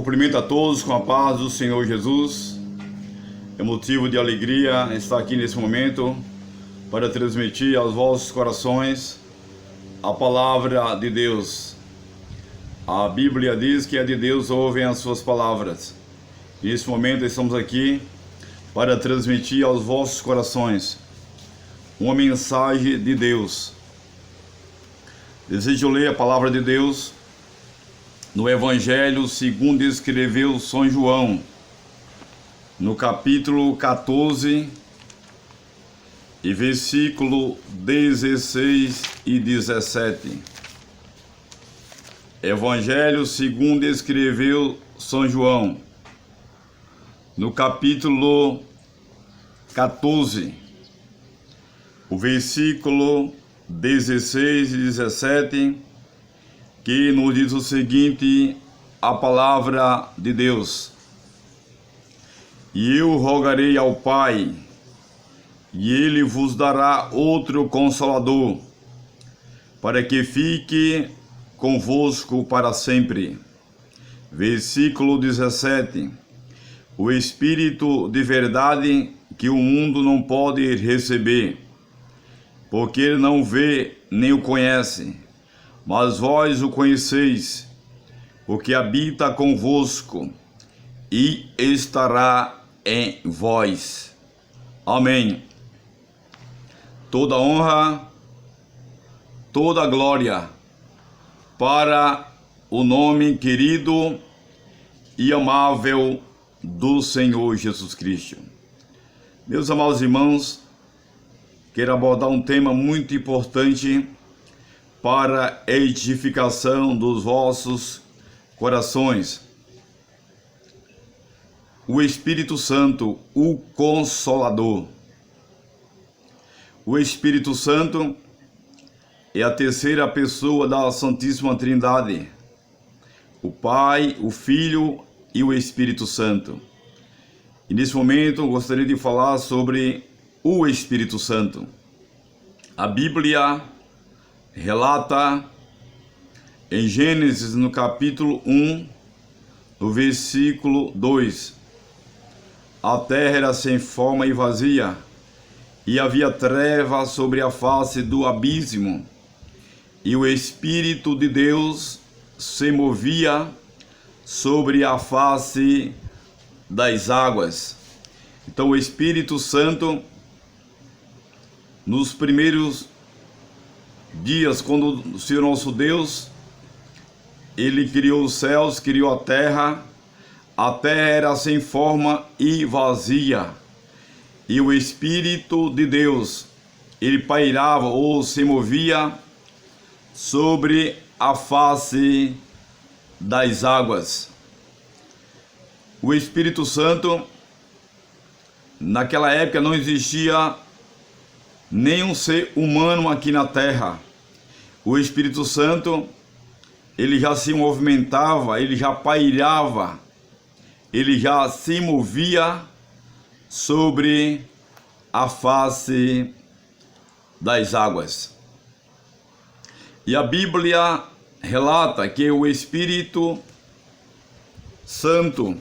Cumprimento a todos com a paz do Senhor Jesus. É motivo de alegria estar aqui nesse momento para transmitir aos vossos corações a palavra de Deus. A Bíblia diz que é de Deus ouvem as suas palavras. Nesse momento estamos aqui para transmitir aos vossos corações uma mensagem de Deus. Desejo ler a palavra de Deus no Evangelho segundo escreveu São João, no capítulo 14, e versículo 16 e 17. Evangelho segundo escreveu São João, no capítulo 14, o versículo 16 e 17, que nos diz o seguinte, a palavra de Deus: E eu rogarei ao Pai, e Ele vos dará outro Consolador, para que fique convosco para sempre. Versículo 17. O Espírito de verdade, que o mundo não pode receber, porque ele não vê nem o conhece, mas vós o conheceis, porque habita convosco e estará em vós. Amém. Toda honra, toda glória para o nome querido e amável do Senhor Jesus Cristo. Meus amados irmãos, quero abordar um tema muito importante para a edificação dos vossos corações. O Espírito Santo, o Consolador. O Espírito Santo é a terceira pessoa da Santíssima Trindade, o Pai, o Filho e o Espírito Santo. E nesse momento eu gostaria de falar sobre o Espírito Santo. A Bíblia relata em Gênesis, no capítulo 1, no versículo 2: A terra era sem forma e vazia, e havia trevas sobre a face do abismo, e o Espírito de Deus se movia sobre a face das águas. Então o Espírito Santo, nos primeiros dias, quando o Senhor nosso Deus, Ele criou os céus, criou a terra era sem forma e vazia, e o Espírito de Deus, Ele pairava ou se movia sobre a face das águas. O Espírito Santo, naquela época não existia nenhum ser humano aqui na terra. O Espírito Santo, ele já se movimentava, ele já pairava, ele já se movia sobre a face das águas. E a Bíblia relata que o Espírito Santo,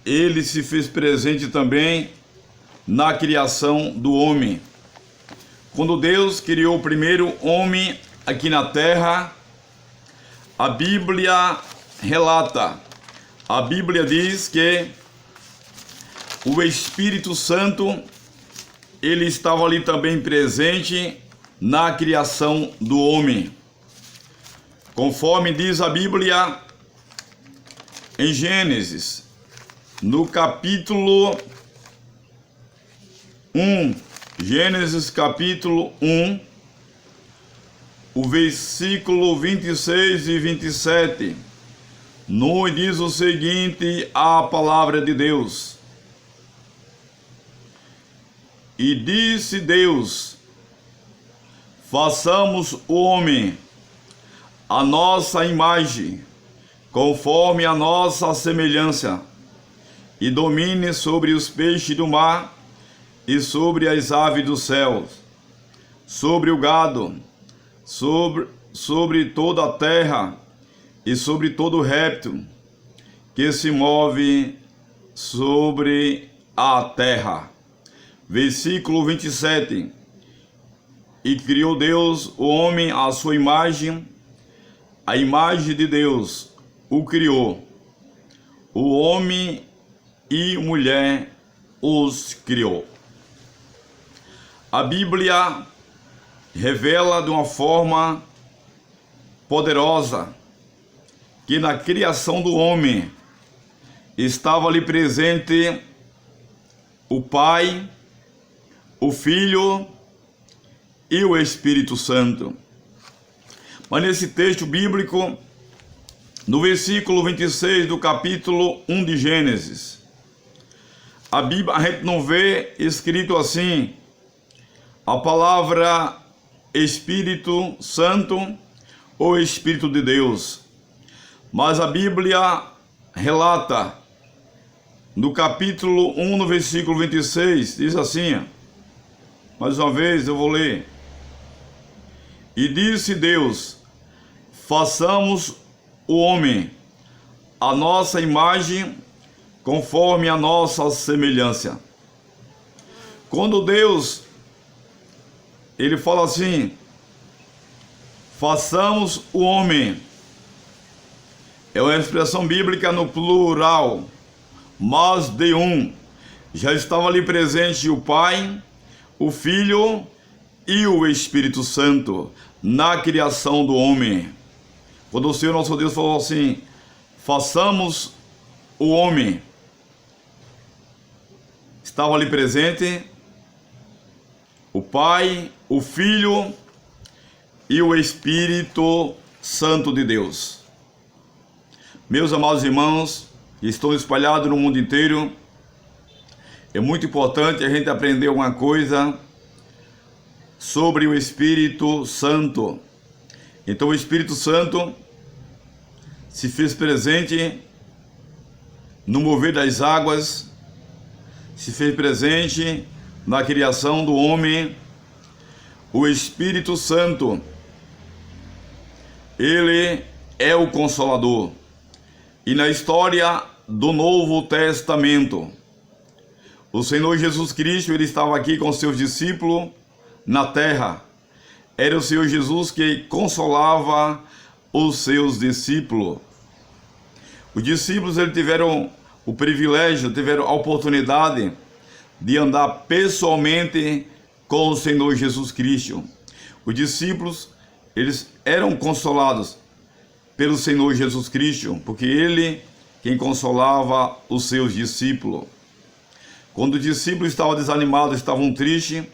ele se fez presente também na criação do homem. Quando Deus criou o primeiro homem aqui na terra, a Bíblia relata, a Bíblia diz que o Espírito Santo, ele estava ali também presente na criação do homem. Conforme diz a Bíblia em Gênesis, no capítulo 1, Gênesis capítulo 1, o versículo 26 e 27, nos diz o seguinte, a palavra de Deus: E disse Deus, façamos o homem a nossa imagem, conforme a nossa semelhança, e domine sobre os peixes do mar, e sobre as aves dos céus, sobre o gado, sobre toda a terra, e sobre todo réptil, que se move sobre a terra. Versículo 27. E criou Deus o homem à sua imagem, a imagem de Deus o criou, o homem e mulher os criou. A Bíblia revela de uma forma poderosa que na criação do homem estava ali presente o Pai, o Filho e o Espírito Santo. Mas nesse texto bíblico, no versículo 26 do capítulo 1 de Gênesis, a gente não vê escrito assim a palavra Espírito Santo ou Espírito de Deus, mas a Bíblia relata no capítulo 1, no versículo 26, diz assim, mais uma vez eu vou ler. E disse Deus: façamos o homem a nossa imagem, conforme a nossa semelhança. Quando Deus, ele fala assim, façamos o homem, é uma expressão bíblica no plural, mas de um. Já estava ali presente o Pai, o Filho e o Espírito Santo na criação do homem. Quando o Senhor nosso Deus falou assim, façamos o homem, estava ali presente o Pai, o Filho e o Espírito Santo de Deus. Meus amados irmãos, que estão espalhados no mundo inteiro, é muito importante a gente aprender alguma coisa sobre o Espírito Santo. Então o Espírito Santo se fez presente no mover das águas, se fez presente na criação do homem. O Espírito Santo, ele é o Consolador. E na história do Novo Testamento, o Senhor Jesus Cristo, ele estava aqui com seus discípulos na terra. Era o Senhor Jesus que consolava os seus discípulos. Os discípulos, eles tiveram o privilégio, tiveram a oportunidade de andar pessoalmente com o Senhor Jesus Cristo. Os discípulos, eles eram consolados pelo Senhor Jesus Cristo, porque ele quem consolava os seus discípulos. Quando os discípulos estavam desanimados, estavam tristes,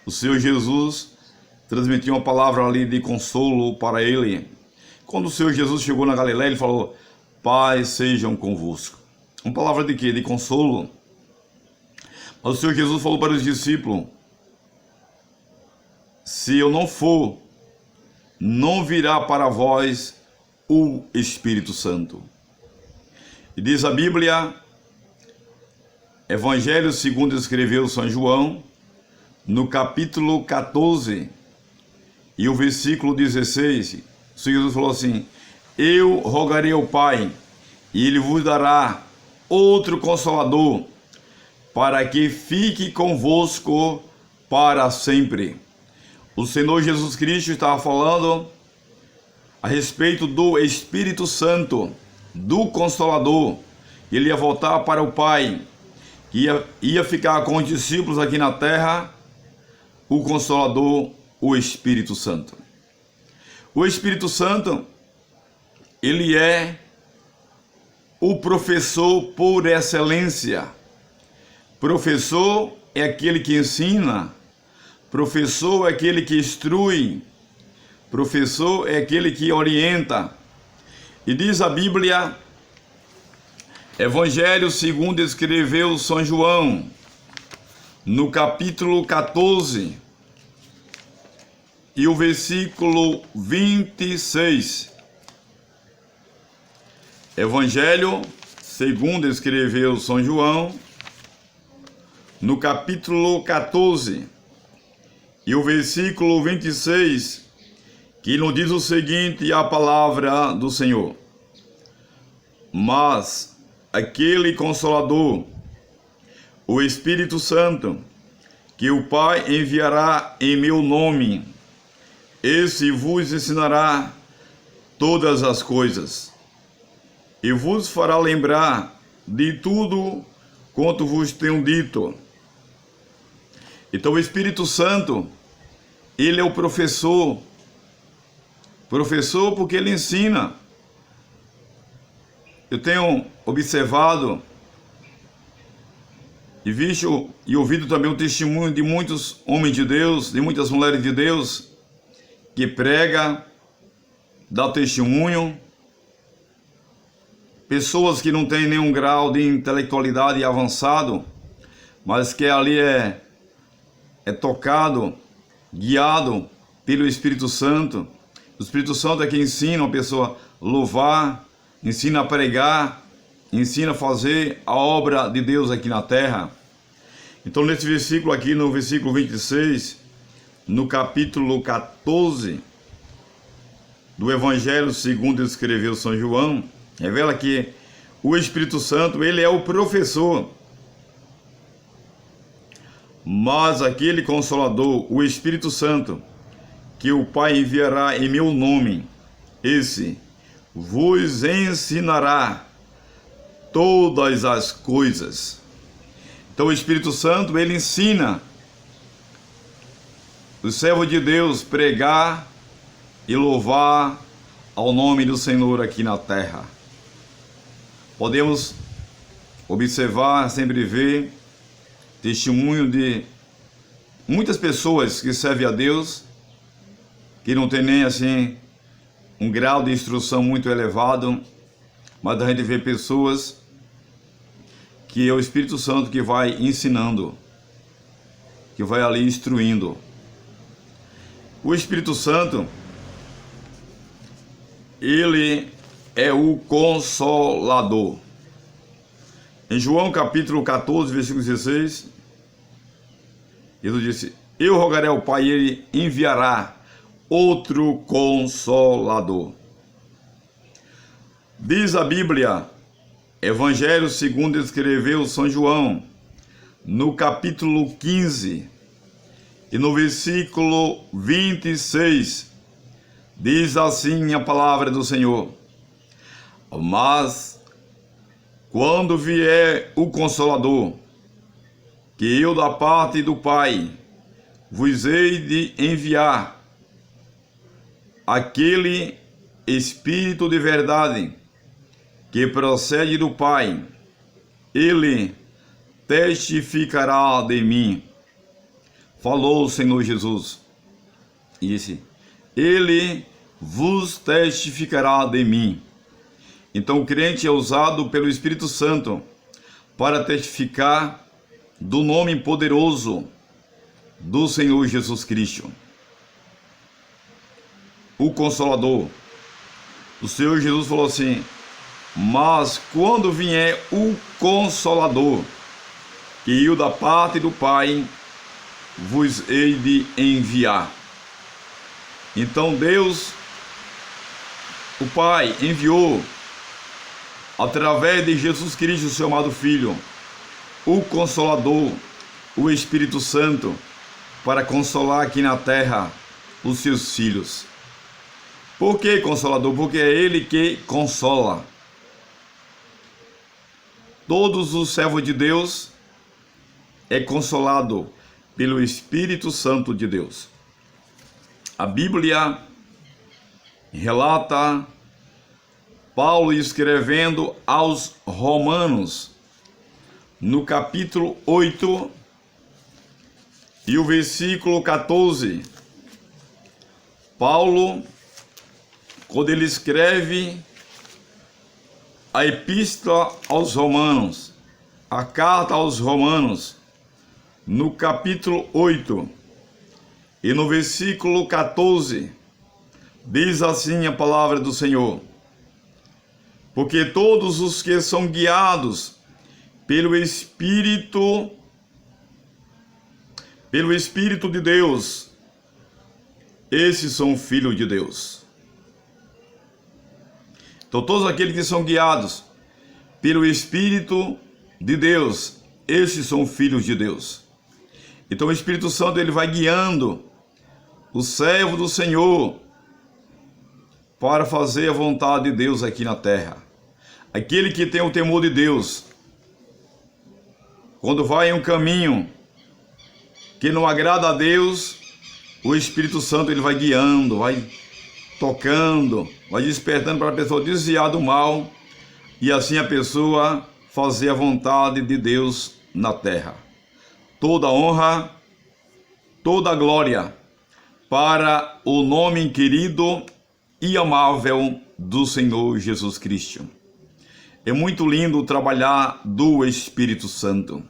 o Senhor Jesus transmitiu uma palavra ali de consolo para ele. Quando o Senhor Jesus chegou na Galileia, ele falou: paz sejam convosco. Uma palavra de quê? De consolo. Mas o Senhor Jesus falou para os discípulos: se eu não for, não virá para vós o Espírito Santo. E diz a Bíblia, Evangelho segundo escreveu São João, no capítulo 14 e o versículo 16, o Senhor Jesus falou assim: eu rogarei ao Pai, e Ele vos dará outro Consolador, para que fique convosco para sempre. O Senhor Jesus Cristo estava falando a respeito do Espírito Santo, do Consolador. Ele ia voltar para o Pai, que ia ficar com os discípulos aqui na terra, o Consolador, o Espírito Santo. O Espírito Santo, ele é o professor por excelência. Professor é aquele que ensina, professor é aquele que instrui, professor é aquele que orienta. E diz a Bíblia, Evangelho segundo escreveu São João, no capítulo 14 e o versículo 26. Evangelho segundo escreveu São João, no capítulo 14 e o versículo 26, que nos diz o seguinte, a palavra do Senhor: mas aquele Consolador, o Espírito Santo, que o Pai enviará em meu nome. Esse vos ensinará todas as coisas, e vos fará lembrar de tudo quanto vos tenho dito. Então o Espírito Santo, ele é o professor porque ele ensina. Eu tenho observado e visto e ouvido também o testemunho de muitos homens de Deus, de muitas mulheres de Deus, que prega, dá testemunho, pessoas que não têm nenhum grau de intelectualidade avançado, mas que ali é tocado, guiado pelo Espírito Santo. O Espírito Santo é que ensina a pessoa a louvar, ensina a pregar, ensina a fazer a obra de Deus aqui na terra. Então nesse versículo aqui, no versículo 26, no capítulo 14 do Evangelho segundo escreveu São João, revela que o Espírito Santo, ele é o professor. Mas aquele Consolador, o Espírito Santo, que o Pai enviará em meu nome, esse vos ensinará todas as coisas. Então o Espírito Santo, ele ensina o servo de Deus pregar e louvar ao nome do Senhor aqui na terra. Podemos observar, sempre ver testemunho de muitas pessoas que servem a Deus, que não tem nem assim um grau de instrução muito elevado, mas a gente vê pessoas que é o Espírito Santo que vai ensinando, que vai ali instruindo. O Espírito Santo, ele é o Consolador. Em João capítulo 14, versículo 16, Jesus disse: eu rogarei ao Pai e ele enviará outro Consolador. Diz a Bíblia, Evangelho segundo escreveu São João, no capítulo 15 e no versículo 26, diz assim a palavra do Senhor: mas quando vier o Consolador, que eu da parte do Pai vos hei de enviar, aquele Espírito de verdade que procede do Pai, ele testificará de mim. Falou o Senhor Jesus e disse: ele vos testificará de mim. Então o crente é usado pelo Espírito Santo para testificar do nome poderoso do Senhor Jesus Cristo, o Consolador. O Senhor Jesus falou assim: mas quando vier o Consolador, que eu da parte do Pai vos hei de enviar. Então Deus, o Pai, enviou através de Jesus Cristo, seu amado Filho, o Consolador, o Espírito Santo, para consolar aqui na terra os seus filhos. Por que Consolador? Porque é Ele que consola. Todos os servos de Deus é consolado pelo Espírito Santo de Deus. A Bíblia relata Paulo escrevendo aos Romanos, no capítulo 8 e o versículo 14. Paulo, quando ele escreve a epístola aos Romanos, a carta aos Romanos, no capítulo 8 e no versículo 14, diz assim a palavra do Senhor: porque todos os que são guiados pelo Espírito de Deus, esses são filhos de Deus. Então todos aqueles que são guiados pelo Espírito de Deus. Estes são filhos de Deus. Então o Espírito Santo ele vai guiando o servo do Senhor para fazer a vontade de Deus aqui na terra. Aquele que tem o temor de Deus, quando vai em um caminho que não agrada a Deus, o Espírito Santo ele vai guiando, vai tocando, vai despertando para a pessoa desviar do mal e assim a pessoa fazer a vontade de Deus na terra. Toda honra, toda glória para o nome querido e amável do Senhor Jesus Cristo. É muito lindo trabalhar do Espírito Santo.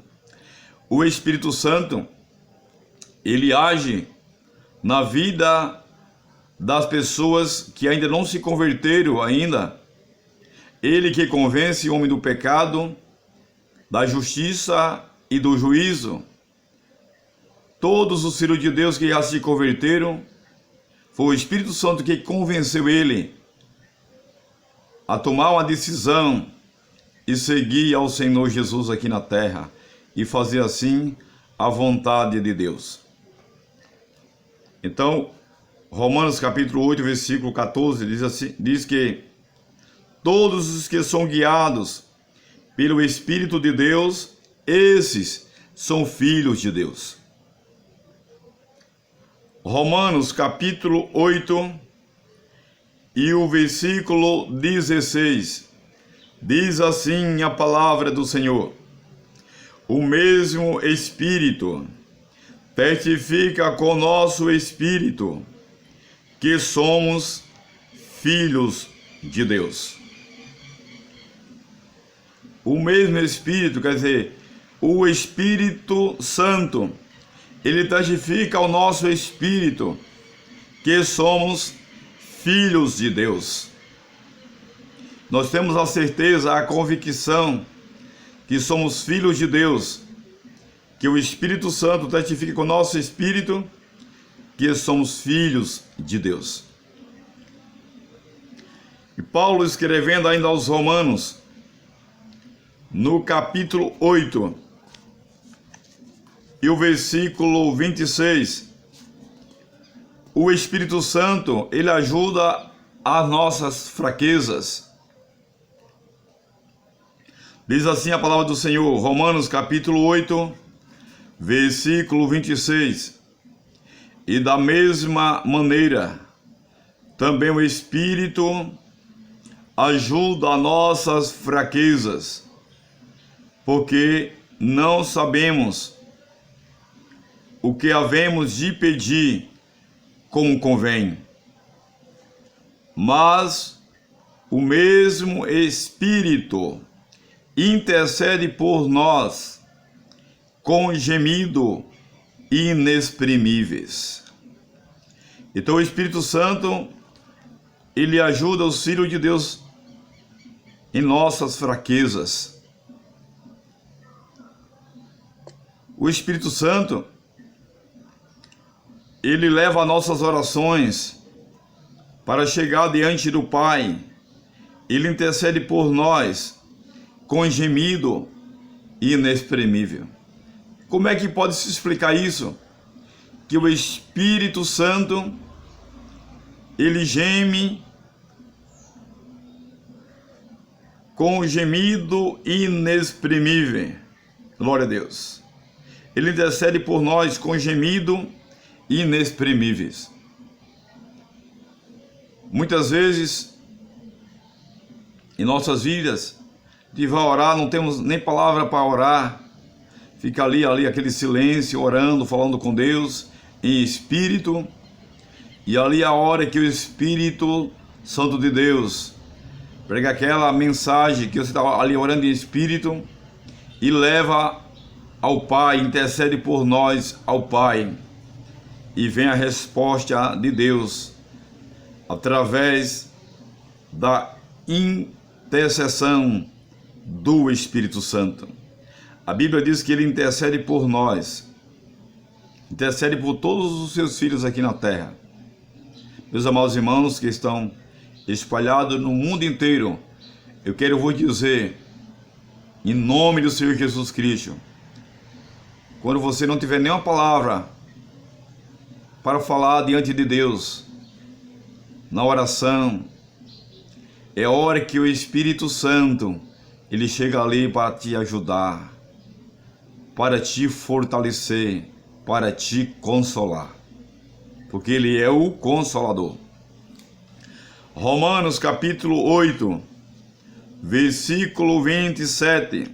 O Espírito Santo, ele age na vida das pessoas que ainda não se converteram ainda. Ele que convence o homem do pecado, da justiça e do juízo. Todos os filhos de Deus que já se converteram, foi o Espírito Santo que convenceu ele a tomar uma decisão e seguir ao Senhor Jesus aqui na terra e fazer assim a vontade de Deus. Então, Romanos capítulo 8, versículo 14 diz que todos os que são guiados pelo Espírito de Deus, esses são filhos de Deus. Romanos capítulo 8 e o versículo 16, diz assim a palavra do Senhor: o mesmo Espírito testifica com nosso Espírito que somos filhos de Deus. O mesmo Espírito, quer dizer, o Espírito Santo, ele testifica ao nosso Espírito que somos filhos de Deus. Nós temos a certeza, a convicção que somos filhos de Deus, que o Espírito Santo testifica com o nosso Espírito que somos filhos de Deus. E Paulo, escrevendo ainda aos Romanos, no capítulo 8, e o versículo 26, o Espírito Santo, ele ajuda as nossas fraquezas. Diz assim a palavra do Senhor, Romanos capítulo 8, versículo 26. E da mesma maneira, também o Espírito ajuda as nossas fraquezas, porque não sabemos o que havemos de pedir como convém. Mas o mesmo Espírito intercede por nós com gemido inexprimíveis. Então o Espírito Santo, ele ajuda os filhos de Deus em nossas fraquezas. O Espírito Santo, ele leva nossas orações para chegar diante do Pai. Ele intercede por nós com gemido inexprimível. Como é que pode se explicar isso? Que o Espírito Santo, ele geme com gemido inexprimível. Glória a Deus. Ele intercede por nós com gemido inexprimíveis. Muitas vezes, em nossas vidas, de vai orar, não temos nem palavra para orar, fica ali aquele silêncio, orando, falando com Deus, em espírito, e ali a hora que o Espírito Santo de Deus prega aquela mensagem que você está ali orando em espírito, e leva ao Pai, intercede por nós ao Pai, e vem a resposta de Deus, através da intercessão do Espírito Santo. A Bíblia diz que ele intercede por nós, intercede por todos os seus filhos aqui na terra. Meus amados irmãos que estão espalhados no mundo inteiro, eu quero vos dizer em nome do Senhor Jesus Cristo. Quando você não tiver nenhuma palavra para falar diante de Deus, na oração, é hora que o Espírito Santo, ele chega ali para te ajudar, para te fortalecer, para te consolar, porque ele é o Consolador. Romanos capítulo 8, versículo 27.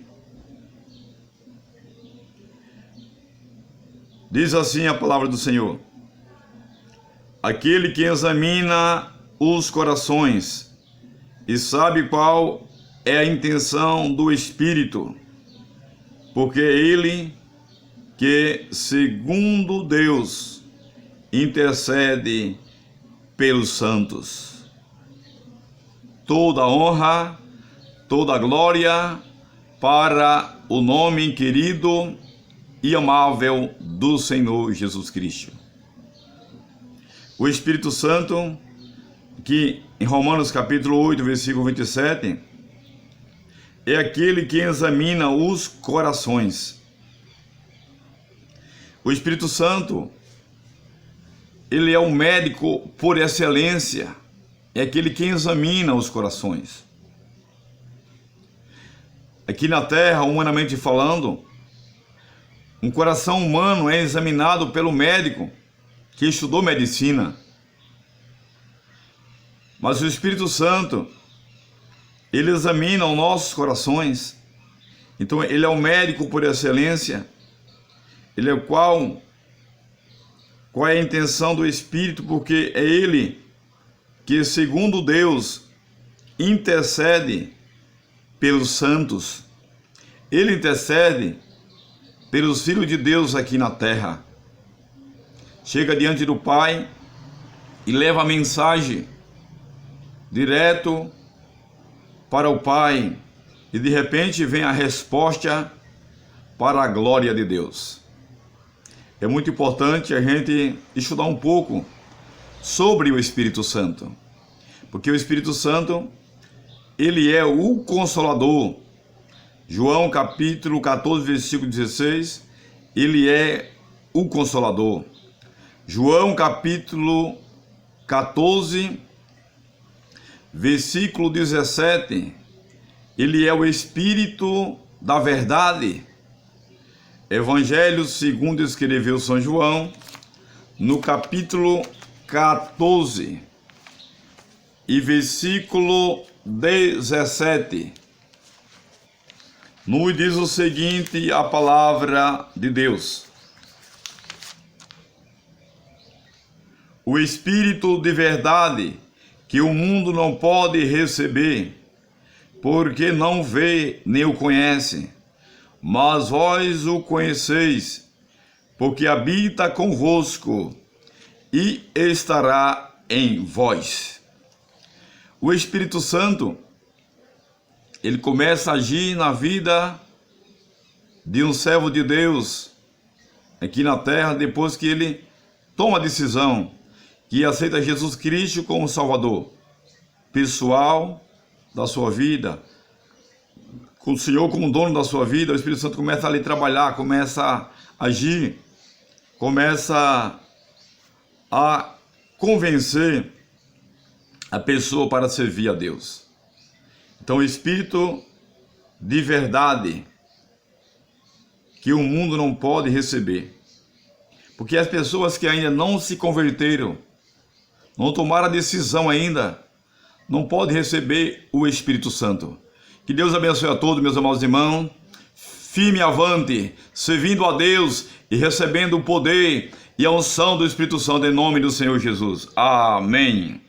Diz assim a palavra do Senhor: aquele que examina os corações e sabe qual é a intenção do Espírito, porque é ele que, segundo Deus, intercede pelos santos. Toda honra, toda glória para o nome querido e amável do Senhor Jesus Cristo. O Espírito Santo, que em Romanos capítulo 8, versículo 27, é aquele que examina os corações. O Espírito Santo, ele é o médico por excelência, é aquele que examina os corações. Aqui na Terra, humanamente falando, um coração humano é examinado pelo médico que estudou medicina. Mas o Espírito Santo, ele examina os nossos corações. Então ele é o médico por excelência. Ele é qual é a intenção do Espírito, porque é ele que, segundo Deus, intercede pelos santos. Ele intercede pelos filhos de Deus aqui na terra. Chega diante do Pai e leva a mensagem direto para o Pai, e de repente vem a resposta para a glória de Deus. É muito importante a gente estudar um pouco sobre o Espírito Santo, porque o Espírito Santo, ele é o Consolador. João capítulo 14, versículo 16, ele é o Consolador. João capítulo 14, versículo 17, ele é o Espírito da verdade. Evangelho segundo escreveu São João, no capítulo 14 e versículo 17, nos diz o seguinte a palavra de Deus: o Espírito de verdade, que o mundo não pode receber, porque não vê nem o conhece, mas vós o conheceis, porque habita convosco e estará em vós. O Espírito Santo, ele começa a agir na vida de um servo de Deus aqui na terra, depois que ele toma a decisão que aceita Jesus Cristo como Salvador pessoal da sua vida, com o Senhor como dono da sua vida. O Espírito Santo começa a lhe trabalhar, começa a agir, começa a convencer a pessoa para servir a Deus. Então o Espírito de verdade, que o mundo não pode receber, porque as pessoas que ainda não se converteram, não tomaram a decisão ainda, não podem receber o Espírito Santo. Que Deus abençoe a todos, meus amados irmãos. Firme avante, servindo a Deus e recebendo o poder e a unção do Espírito Santo em nome do Senhor Jesus. Amém.